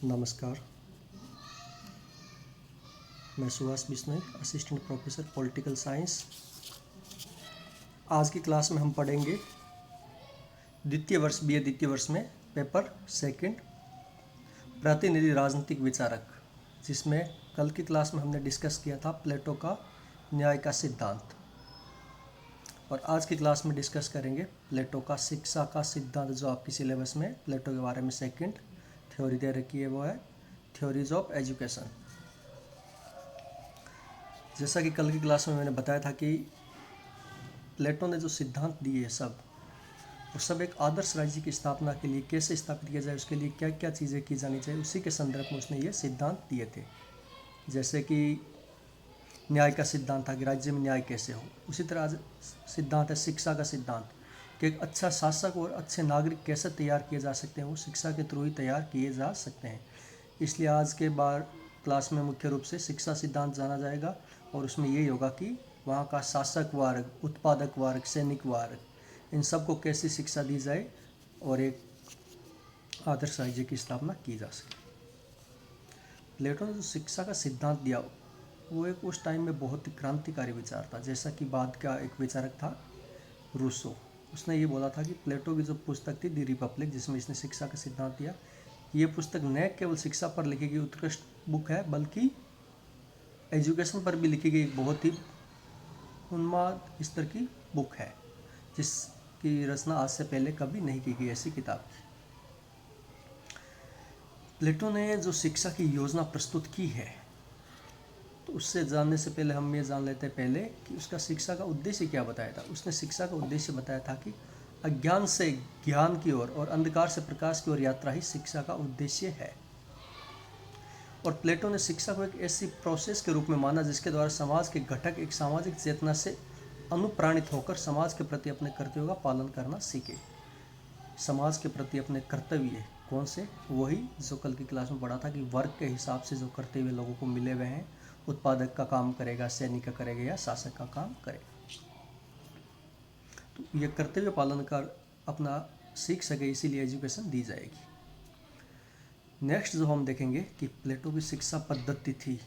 नमस्कार। मैं Suhas Bishnoi, assistant professor political science. आज की क्लास में हम पढ़ेंगे द्वितीय वर्ष में पेपर सेकंड प्रतिनिधि राजनीतिक विचारक, जिसमें कल की क्लास में हमने डिस्कस किया था प्लेटो का न्याय का सिद्धांत, और आज की क्लास में डिस्कस करेंगे प्लेटो का शिक्षा का सिद्धांत, जो आपकी सिलेबस में प्लेटो के बारे में सेकंड थ्योरी दे रखी है, वो है थ्योरीज ऑफ एजुकेशन। जैसा कि कल की क्लास में मैंने बताया था कि प्लेटो ने जो सिद्धांत दिए सब, वो सब एक आदर्श राज्य की स्थापना के लिए कैसे स्थापित किया जाए, उसके लिए क्या क्या चीज़ें की जानी चाहिए, उसी के संदर्भ में उसने ये सिद्धांत दिए थे। जैसे कि न्याय का सिद्धांत था कि राज्य में न्याय कैसे हो, उसी तरह आज सिद्धांत है शिक्षा का सिद्धांत कि एक अच्छा शासक और अच्छे नागरिक कैसे तैयार किए जा सकते हैं, वो शिक्षा के थ्रू ही तैयार किए जा सकते हैं। इसलिए आज के क्लास में मुख्य रूप से शिक्षा सिद्धांत जाना जाएगा, और उसमें यही होगा कि वहाँ का शासक वर्ग, उत्पादक वर्ग, सैनिक वर्ग, इन सबको कैसी शिक्षा दी जाए और एक आदर्श राज्य की स्थापना की जा सके। प्लेटो ने जो शिक्षा का सिद्धांत दिया, वो एक उस टाइम में बहुत ही क्रांतिकारी विचार था। जैसा कि बाद का एक विचारक था रूसो, उसने ये बोला था कि प्लेटो की जो पुस्तक थी दी रिपब्लिक, जिसमें इसने शिक्षा का सिद्धांत दिया, ये पुस्तक न केवल शिक्षा पर लिखी गई उत्कृष्ट बुक है, बल्कि एजुकेशन पर भी लिखी गई एक बहुत ही उन्माद स्तर की बुक है, जिसकी रचना आज से पहले कभी नहीं की गई ऐसी किताब। प्लेटो ने जो शिक्षा की योजना प्रस्तुत की है, तो उससे जानने से पहले हम ये जान लेते हैं पहले कि उसका शिक्षा का उद्देश्य क्या बताया था। उसने शिक्षा का उद्देश्य बताया था कि अज्ञान से ज्ञान की ओर और अंधकार से प्रकाश की ओर यात्रा ही शिक्षा का उद्देश्य है। और प्लेटो ने शिक्षा को एक ऐसी प्रोसेस के रूप में माना जिसके द्वारा समाज के घटक एक सामाजिक चेतना से अनुप्राणित होकर समाज के प्रति अपने कर्तव्यों का पालन करना सीखे। समाज के प्रति अपने कर्तव्य कौन से? वही जो कल की क्लास में पढ़ा था कि वर्ग के हिसाब से जो कर्तव्य लोगों को मिले हुए हैं, उत्पादक का काम करेगा, सैनिक का करेगा, या शासक का काम करेगा। तो ये कर्तव्य पालन कर अपना सीख सके, इसीलिए एजुकेशन दी जाएगी। नेक्स्ट जो हम देखेंगे कि प्लेटो की शिक्षा पद्धति थी,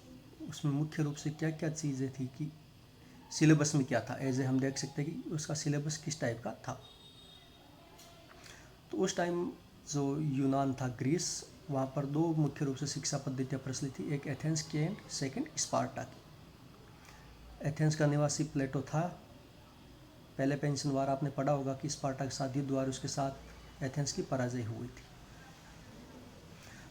उसमें मुख्य रूप से क्या क्या चीज़ें थी, कि सिलेबस में क्या था। एज हम देख सकते हैं कि उसका सिलेबस किस टाइप का था। तो उस टाइम जो यूनान था, ग्रीस, वहाँ पर दो मुख्य रूप से शिक्षा पद्धतियाँ प्रचलित थी, एक एथेंस की एंड सेकेंड स्पार्टा की। एथेंस का निवासी प्लेटो था। पहले पेंशनवार आपने पढ़ा होगा कि स्पार्टा के साथ युद्ध हुआ, उसके साथ एथेंस की पराजय हुई थी।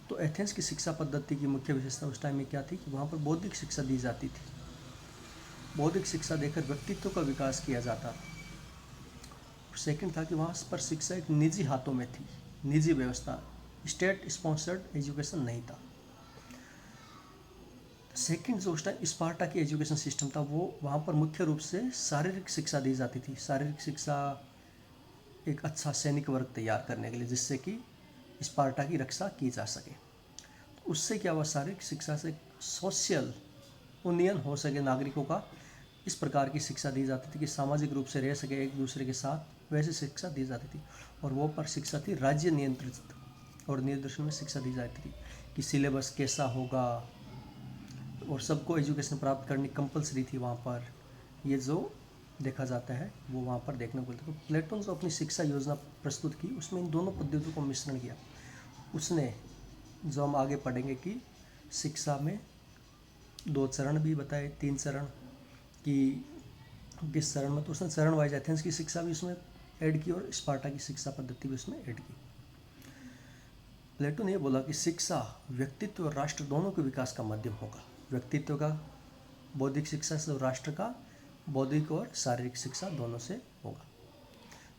तो एथेंस की शिक्षा पद्धति की मुख्य विशेषता उस टाइम में क्या थी कि वहाँ पर बौद्धिक शिक्षा दी जाती थी। बौद्धिक शिक्षा देकर व्यक्तित्व का विकास किया जाता था। सेकंड था कि वहाँ पर शिक्षा एक निजी हाथों में थी, निजी व्यवस्था, स्टेट स्पॉन्सर्ड एजुकेशन नहीं था। सेकंड जो उस टाइम स्पार्टा की एजुकेशन सिस्टम था, वो वहाँ पर मुख्य रूप से शारीरिक शिक्षा दी जाती थी। शारीरिक शिक्षा एक अच्छा सैनिक वर्ग तैयार करने के लिए, जिससे कि स्पार्टा की रक्षा की जा सके। तो उससे क्या हुआ, शारीरिक शिक्षा से सोशल यूनियन हो सके नागरिकों का, इस प्रकार की शिक्षा दी जाती थी कि सामाजिक रूप से रह सके एक दूसरे के साथ, वैसी शिक्षा दी जाती थी। और वो पर शिक्षा थी राज्य नियंत्रित, और निर्देशन में शिक्षा दी जाती थी कि सिलेबस कैसा होगा, और सबको एजुकेशन प्राप्त करनी कंपलसरी थी वहाँ पर। ये जो देखा जाता है वो वहाँ पर देखने को मिलता है। तो प्लेटो ने जो अपनी शिक्षा योजना प्रस्तुत की, उसमें इन दोनों पद्धतियों को मिश्रण किया। उसने, जो हम आगे पढ़ेंगे, कि शिक्षा में 2 चरण भी बताए, 3 चरण, कि किस चरण में, तो उसने चरण वाइज एथेंस की शिक्षा भी उसमें ऐड की और स्पार्टा की शिक्षा पद्धति भी उसमें ऐड की। प्लेटो ने यह बोला कि शिक्षा व्यक्तित्व और राष्ट्र दोनों के विकास का माध्यम होगा। व्यक्तित्व का बौद्धिक शिक्षा से, और राष्ट्र का बौद्धिक और शारीरिक शिक्षा दोनों से होगा।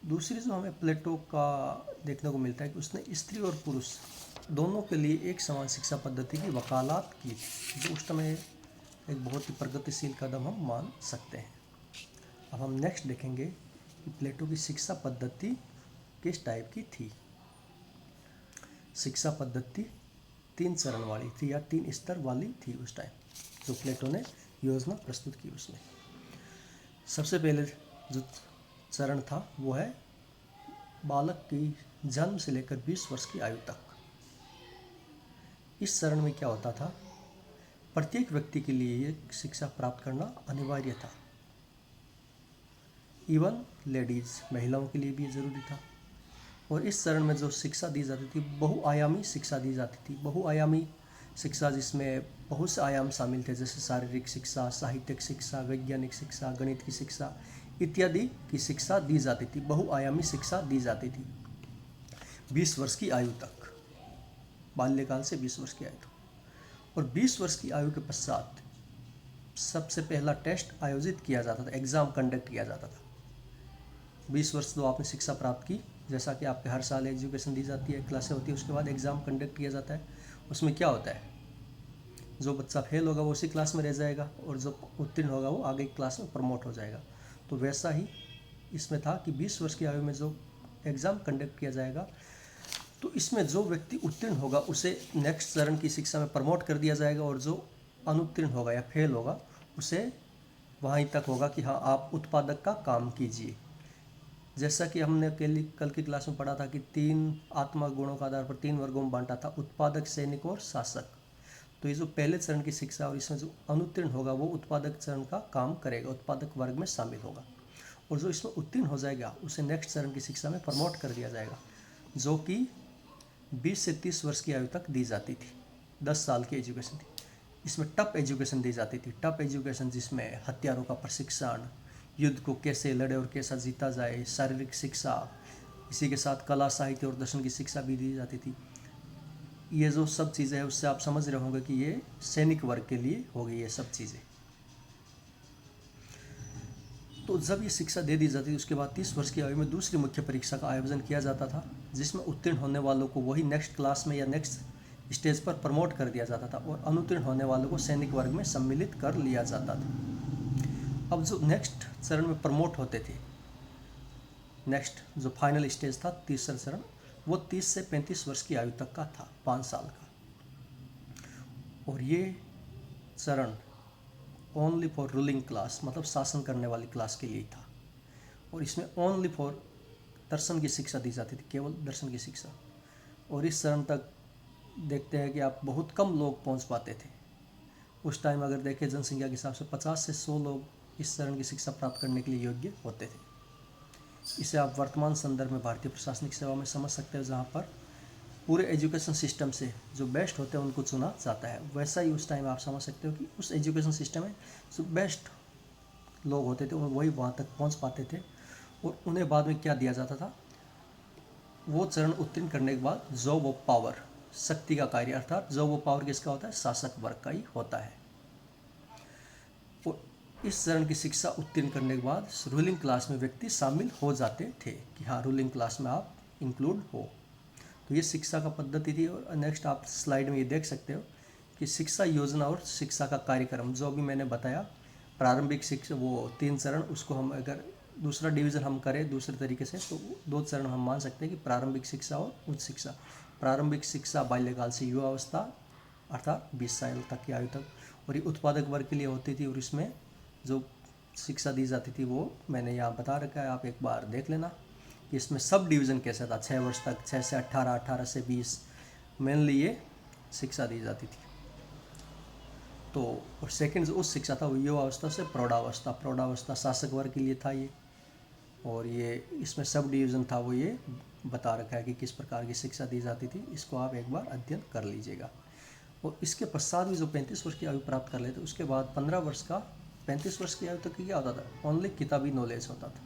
दूसरी जो हमें प्लेटो का देखने को मिलता है कि उसने स्त्री और पुरुष दोनों के लिए एक समान शिक्षा पद्धति की वकालत की थी, जो उस समय एक बहुत ही प्रगतिशील कदम हम मान सकते हैं। अब हम नेक्स्ट देखेंगे कि प्लेटो की शिक्षा पद्धति किस टाइप की थी। शिक्षा पद्धति 3 चरण वाली थी, या 3 स्तर वाली थी उस टाइम, जो प्लेटो ने योजना प्रस्तुत की। उसमें सबसे पहले जो चरण था वो है बालक की जन्म से लेकर 20 वर्ष की आयु तक। इस चरण में क्या होता था, प्रत्येक व्यक्ति के लिए ये शिक्षा प्राप्त करना अनिवार्य था। इवन लेडीज़, महिलाओं के लिए भी ये ज़रूरी था। और इस चरण में जो शिक्षा दी जाती थी, बहुआयामी शिक्षा दी जाती थी। बहुआयामी शिक्षा जिसमें बहुत से आयाम शामिल थे, जैसे शारीरिक शिक्षा, साहित्यिक शिक्षा, वैज्ञानिक शिक्षा, गणित की शिक्षा इत्यादि की शिक्षा दी जाती थी। बहुआयामी शिक्षा दी जाती थी 20 वर्ष की आयु तक, बाल्यकाल से 20 वर्ष की आयु तक। और 20 वर्ष की आयु के पश्चात सबसे पहला टेस्ट आयोजित किया जाता था, एग्ज़ाम कंडक्ट किया जाता था। 20 वर्ष तो आपने शिक्षा प्राप्त की, जैसा कि आपके हर साल एजुकेशन दी जाती है, क्लासें होती है, उसके बाद एग्ज़ाम कंडक्ट किया जाता है। उसमें क्या होता है, जो बच्चा फेल होगा वो उसी क्लास में रह जाएगा, और जो उत्तीर्ण होगा वो आगे क्लास में प्रमोट हो जाएगा। तो वैसा ही इसमें था कि 20 वर्ष की आयु में जो एग्ज़ाम कंडक्ट किया जाएगा, तो इसमें जो व्यक्ति उत्तीर्ण होगा उसे नेक्स्ट चरण की शिक्षा में प्रमोट कर दिया जाएगा, और जो अनुत्तीर्ण होगा या फेल होगा उसे वहीं तक होगा कि हाँ, आप उत्पादक का काम कीजिए। जैसा कि हमने कल की क्लास में पढ़ा था कि 3 आत्मा गुणों का आधार पर 3 वर्गों में बांटा था, उत्पादक, सैनिक और शासक। तो ये जो पहले चरण की शिक्षा और इसमें जो अनुत्तीर्ण होगा वो उत्पादक चरण का काम करेगा, उत्पादक वर्ग में शामिल होगा। और जो इसमें उत्तीर्ण हो जाएगा उसे नेक्स्ट चरण की शिक्षा में प्रमोट कर दिया जाएगा, जो कि 20 से 30 वर्ष की आयु तक दी जाती थी। 10 साल की एजुकेशन थी। इसमें टफ एजुकेशन दी जाती थी। टफ एजुकेशन जिसमें हथियारों का प्रशिक्षण, युद्ध को कैसे लड़े और कैसा जीता जाए, शारीरिक शिक्षा, इसी के साथ कला, साहित्य और दर्शन की शिक्षा भी दी जाती थी। ये जो सब चीज़ें हैं उससे आप समझ रहे होंगे कि ये सैनिक वर्ग के लिए होगी ये सब चीज़ें। तो जब ये शिक्षा दे दी जाती थी उसके बाद 30 वर्ष की आयु में दूसरी मुख्य परीक्षा का आयोजन किया जाता था, जिसमें उत्तीर्ण होने वालों को वही नेक्स्ट क्लास में या नेक्स्ट स्टेज पर प्रमोट कर दिया जाता था, और अनुत्तीर्ण होने वालों को सैनिक वर्ग में सम्मिलित कर लिया जाता था। अब जो नेक्स्ट चरण में प्रमोट होते थे, नेक्स्ट जो फाइनल स्टेज था, तीसरा चरण, वो 30 से 35 वर्ष की आयु तक का था, 5 साल का। और ये चरण ओनली फॉर रूलिंग क्लास, मतलब शासन करने वाली क्लास के लिए था। और इसमें ओनली फॉर दर्शन की शिक्षा दी जाती थी, केवल दर्शन की शिक्षा। और इस चरण तक देखते हैं कि आप बहुत कम लोग पहुंच पाते थे। उस टाइम अगर देखें जनसंख्या के हिसाब से 50 से 100 लोग इस चरण की शिक्षा प्राप्त करने के लिए योग्य होते थे। इसे आप वर्तमान संदर्भ में भारतीय प्रशासनिक सेवा में समझ सकते हो, जहाँ पर पूरे एजुकेशन सिस्टम से जो बेस्ट होते हैं उनको चुना जाता है। वैसा ही उस टाइम आप समझ सकते हो कि उस एजुकेशन सिस्टम में जो बेस्ट लोग होते थे वही वहाँ तक पहुँच पाते थे। और उन्हें बाद में क्या दिया जाता था, वो चरण उत्तीर्ण करने के बाद जॉब ऑफ पावर, शक्ति का कार्य, अर्थात जॉब ऑफ पावर किसका होता है, शासक वर्ग का ही होता है। और इस चरण की शिक्षा उत्तीर्ण करने के बाद रूलिंग क्लास में व्यक्ति शामिल हो जाते थे कि हाँ, रूलिंग क्लास में आप इंक्लूड हो। तो ये शिक्षा का पद्धति थी। और नेक्स्ट आप स्लाइड में ये देख सकते हो कि शिक्षा योजना और शिक्षा का कार्यक्रम, जो भी मैंने बताया, प्रारंभिक शिक्षा वो 3 चरण, उसको हम अगर दूसरा डिवीज़न हम करें दूसरे तरीके से तो 2 चरण हम मान सकते हैं कि प्रारंभिक शिक्षा और उच्च शिक्षा। प्रारंभिक शिक्षा बाल्यकाल से युवावस्था अर्थात 20 साल तक की आयु तक, और ये उत्पादक वर्ग के लिए होती थी। और इसमें जो शिक्षा दी जाती थी वो मैंने यहाँ बता रखा है, आप एक बार देख लेना कि इसमें सब डिवीज़न कैसा था। 6 वर्ष तक, 6 से 18, 18 से 20 मेनली ये शिक्षा दी जाती थी। तो और सेकंड जो उस शिक्षा था वो युवावस्था से प्रौढ़ावस्था, प्रौढ़ावस्था शासक वर्ग के लिए था ये। और ये इसमें सब डिवीज़न था वो ये बता रखा है कि किस प्रकार की शिक्षा दी जाती थी। इसको आप एक बार अध्ययन कर लीजिएगा। और इसके पश्चात भी जो 35 वर्ष की आयु प्राप्त कर लेते, उसके बाद 15 वर्ष का 35 वर्ष की आयु तक क्या होता था, ओनली किताबी नॉलेज होता था।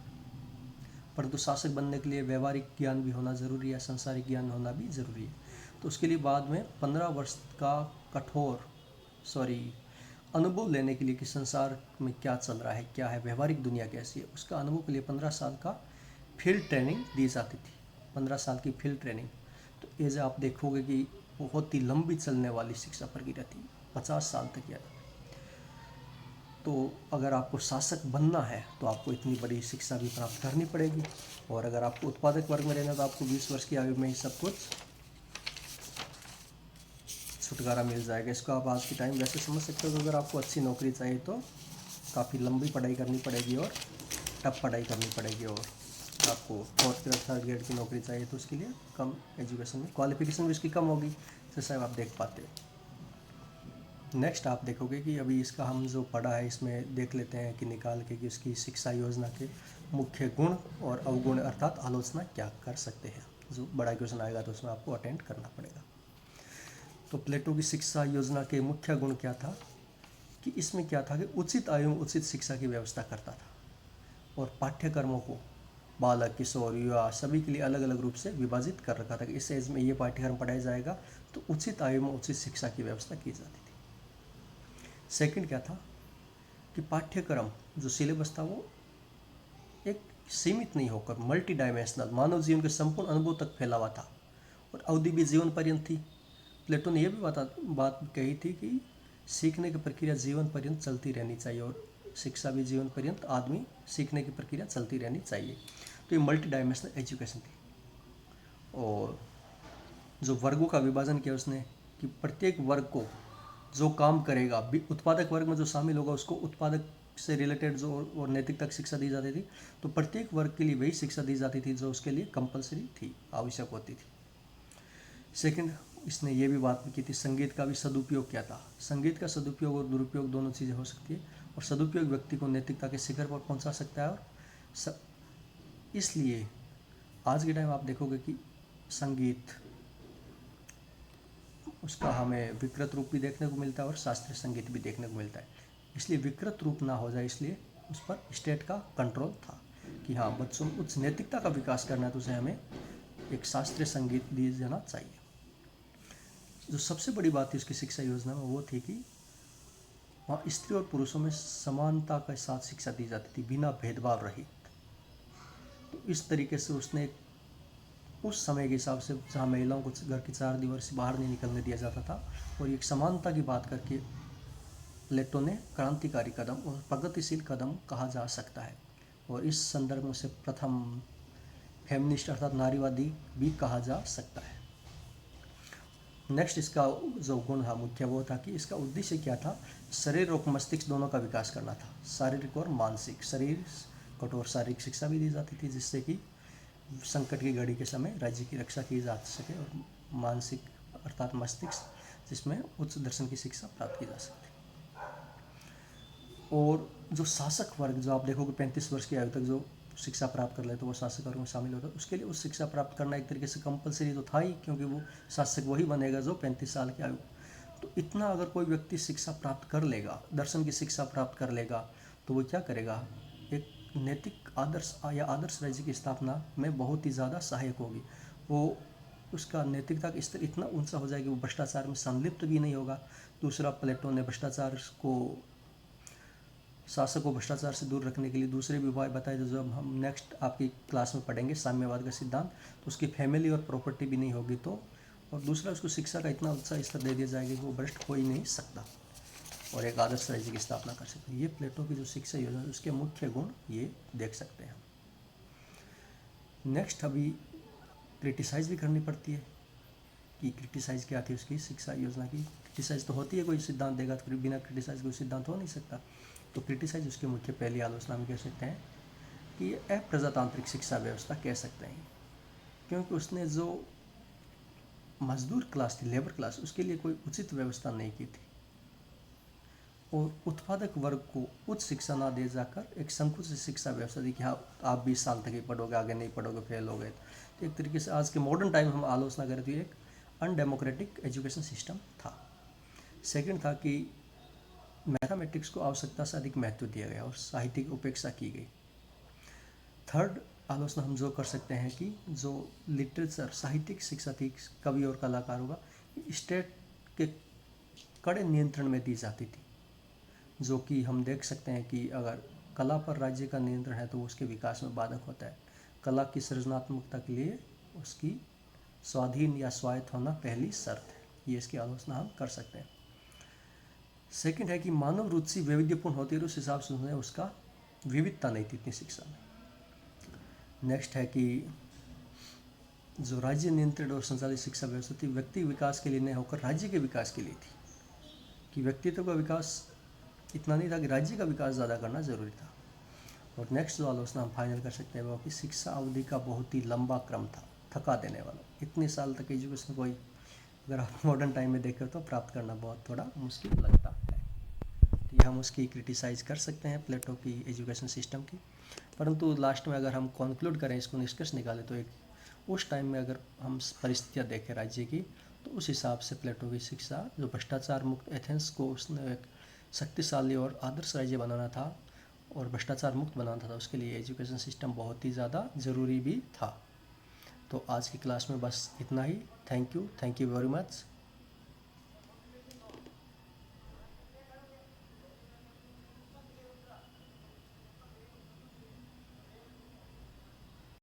परंतु शासक बनने के लिए व्यवहारिक ज्ञान भी होना ज़रूरी है, संसारिक ज्ञान होना भी ज़रूरी है। तो उसके लिए बाद में 15 वर्ष का अनुभव लेने के लिए कि संसार में क्या चल रहा है, क्या है, व्यवहारिक दुनिया कैसी है, उसका अनुभव के लिए 15 साल का फील्ड ट्रेनिंग दी जाती थी। 15 साल की फील्ड ट्रेनिंग। तो एज आप देखोगे कि बहुत ही लंबी चलने वाली शिक्षा प्रक्रिया थी, 50 साल तक। यार तो अगर आपको शासक बनना है तो आपको इतनी बड़ी शिक्षा भी प्राप्त करनी पड़ेगी। और अगर आपको उत्पादक वर्ग में रहना है तो आपको 20 वर्ष की आयु में ही सब कुछ छुटकारा मिल जाएगा। इसको आप आज के टाइम वैसे समझ सकते हो कि अगर आपको अच्छी नौकरी चाहिए तो काफ़ी लंबी पढ़ाई करनी पड़ेगी और टफ पढ़ाई करनी पड़ेगी। और आपको 4th ग्रेड 3rd ग्रेड की नौकरी चाहिए तो उसके लिए कम एजुकेशन में क्वालिफिकेशन भी इसकी कम होगी। जैसा आप देख पाते हो। नेक्स्ट आप देखोगे कि अभी इसका हम जो पढ़ा है इसमें देख लेते हैं कि निकाल के कि उसकी शिक्षा योजना के मुख्य गुण और अवगुण अर्थात आलोचना क्या कर सकते हैं। जो बड़ा क्वेश्चन आएगा तो उसमें आपको अटेंड करना पड़ेगा। तो प्लेटो की शिक्षा योजना के मुख्य गुण क्या था कि इसमें क्या था कि उचित आयु में उचित शिक्षा की व्यवस्था करता था और पाठ्यक्रमों को बालक, किशोर, युवा सभी के लिए अलग अलग रूप से विभाजित कर रखा था कि इस एज में ये पाठ्यक्रम पढ़ाया जाएगा, तो उचित आयु में उचित शिक्षा की व्यवस्था की जाती थी। सेकंड क्या था कि पाठ्यक्रम जो सिलेबस था वो एक सीमित नहीं होकर मल्टी डायमेंशनल मानव जीवन के संपूर्ण अनुभव तक फैला हुआ था और अवधि भी जीवन पर्यंत थी। प्लेटो ने यह भी बात कही थी कि सीखने की प्रक्रिया जीवन पर्यंत चलती रहनी चाहिए और शिक्षा भी जीवन पर्यंत आदमी सीखने की प्रक्रिया चलती रहनी चाहिए। तो ये मल्टी डायमेंशनल एजुकेशन थी। और जो वर्गों का विभाजन किया उसने कि प्रत्येक वर्ग को जो काम करेगा, उत्पादक वर्ग में जो शामिल होगा उसको उत्पादक से रिलेटेड जो और नैतिकता की शिक्षा दी जाती थी, तो प्रत्येक वर्ग के लिए वही शिक्षा दी जाती थी जो उसके लिए कंपलसरी थी, आवश्यक होती थी। सेकंड, इसने ये भी बात की थी संगीत का भी सदुपयोग क्या था। संगीत का सदुपयोग और दुरुपयोग दोनों चीज़ें हो सकती है और सदुपयोग व्यक्ति को नैतिकता के शिखर पर पहुंचा सकता है और इसलिए आज के टाइम आप देखोगे कि संगीत उसका हमें विकृत रूप भी देखने को मिलता है और शास्त्रीय संगीत भी देखने को मिलता है। इसलिए विकृत रूप ना हो जाए इसलिए उस पर स्टेट का कंट्रोल था कि हाँ बच्चों में उच्च नैतिकता का विकास करना है तो उसे हमें एक शास्त्रीय संगीत दिया जाना चाहिए। जो सबसे बड़ी बात थी उसकी शिक्षा योजना में वो थी कि वहाँ स्त्री और पुरुषों में समानता के साथ शिक्षा दी जाती थी बिना भेदभाव रहित। तो इस तरीके से उसने उस समय के हिसाब से जहाँ महिलाओं को घर की चार दीवार से बाहर नहीं निकलने दिया जाता था और एक समानता की बात करके प्लेटो ने क्रांतिकारी कदम और प्रगतिशील कदम कहा जा सकता है और इस संदर्भ में से प्रथम फेमिनिस्ट अर्थात नारीवादी भी कहा जा सकता है। नेक्स्ट इसका जो गुण था मुख्य वो था कि इसका उद्देश्य क्या था, शरीर और मस्तिष्क दोनों का विकास करना था, शारीरिक और मानसिक। शरीर कठोर शारीरिक शिक्षा भी दी जाती थी जिससे कि संकट की घड़ी के समय राज्य की रक्षा की जा सके और मानसिक अर्थात मस्तिष्क जिसमें उच्च दर्शन की शिक्षा प्राप्त की जा सकती। और जो शासक वर्ग जो आप देखोगे 35 वर्ष की आयु तक जो शिक्षा प्राप्त कर ले तो वो शासक वर्ग में शामिल होता है, उसके लिए उस शिक्षा प्राप्त करना एक तरीके से कंपलसरी तो था ही क्योंकि वो शासक वही बनेगा जो 35 साल की आयु। तो इतना अगर कोई व्यक्ति शिक्षा प्राप्त कर लेगा, दर्शन की शिक्षा प्राप्त कर लेगा, तो वो क्या करेगा, एक नैतिक आदर्श या आदर्श राज्य की स्थापना में बहुत ही ज़्यादा सहायक होगी। वो उसका नैतिकता का स्तर इतना ऊंचा हो जाएगा कि वो भ्रष्टाचार में संलिप्त भी नहीं होगा। दूसरा, प्लेटो ने भ्रष्टाचार को शासक को भ्रष्टाचार से दूर रखने के लिए दूसरे भी उपाय बताए जो जब हम नेक्स्ट आपकी क्लास में पढ़ेंगे साम्यवाद का सिद्धांत, तो उसकी फैमिली और प्रॉपर्टी भी नहीं होगी। तो और दूसरा, उसको शिक्षा का इतना ऊंचा स्तर दे दिया जाएगा कि वो भ्रष्ट हो ही नहीं सकता और एक आदर्श राज्य की स्थापना कर सकते हैं। ये प्लेटो की जो शिक्षा योजना है उसके मुख्य गुण ये देख सकते हैं। नेक्स्ट, अभी क्रिटिसाइज भी करनी पड़ती है कि क्रिटिसाइज क्या थी उसकी शिक्षा योजना की। क्रिटिसाइज तो होती है, कोई सिद्धांत देगा तो बिना क्रिटिसाइज कोई सिद्धांत हो नहीं सकता। तो क्रिटिसाइज उसकी मुख्य पहली आलोचना में कह सकते हैं कि ये अप्रजातांत्रिक शिक्षा व्यवस्था कह सकते हैं क्योंकि उसने जो मजदूर क्लास थी, लेबर क्लास, उसके लिए कोई उचित व्यवस्था नहीं की थी और उत्पादक वर्ग को उच्च शिक्षा ना दे जाकर एक संकुचित शिक्षा व्यवस्था दी कि हाँ आप 20 साल तक ही पढ़ोगे, आगे नहीं पढ़ोगे, फेल हो गए। तो एक तरीके से आज के मॉडर्न टाइम में हम आलोचना करें तो एक अनडेमोक्रेटिक एजुकेशन सिस्टम था। सेकंड था कि मैथमेटिक्स को आवश्यकता से अधिक महत्व दिया गया और साहित्य की उपेक्षा की गई। थर्ड आलोचना हम जो कर सकते हैं कि जो लिटरेचर साहित्यिक शिक्षा थी कवि और कलाकारों का स्टेट के कड़े नियंत्रण में दी जाती थी, जो कि हम देख सकते हैं कि अगर कला पर राज्य का नियंत्रण है तो उसके विकास में बाधक होता है। कला की सृजनात्मकता के लिए उसकी स्वाधीन या स्वायत्त होना पहली शर्त है, ये इसकी आलोचना हम कर सकते हैं। सेकंड है कि मानव रुचि वैविध्यपूर्ण होती है, उस हिसाब से उसका विविधता नहीं थी इतनी शिक्षा में। नेक्स्ट है कि जो राज्य नियंत्रित और संचालित शिक्षा व्यवस्था थी व्यक्ति विकास के लिए नहीं होकर राज्य के विकास के लिए थी, कि व्यक्तित्व का विकास इतना नहीं था कि राज्य का विकास ज़्यादा करना जरूरी था। और नेक्स्ट जो आलोचना हम फाइनल कर सकते हैं वो कि शिक्षा अवधि का बहुत ही लंबा क्रम था, थका देने वाला। इतने साल तक एजुकेशन कोई अगर आप मॉडर्न टाइम में देखें तो प्राप्त करना बहुत थोड़ा मुश्किल लगता है। तो ये हम उसकी क्रिटिसाइज़ कर सकते हैं प्लेटो की एजुकेशन सिस्टम की। परंतु लास्ट में अगर हम कंक्लूड करें, इसको निष्कर्ष निकालें, तो एक उस टाइम में अगर हम परिस्थितियाँ देखें राज्य की, तो उस हिसाब से प्लेटो की शिक्षा जो भ्रष्टाचार मुक्त एथेंस को उसने एक शक्तिशाली और आदर्श राज्य बनाना था और भ्रष्टाचार मुक्त बनाना था, उसके लिए एजुकेशन सिस्टम बहुत ही ज़्यादा ज़रूरी भी था। तो आज की क्लास में बस इतना ही। Thank you very much.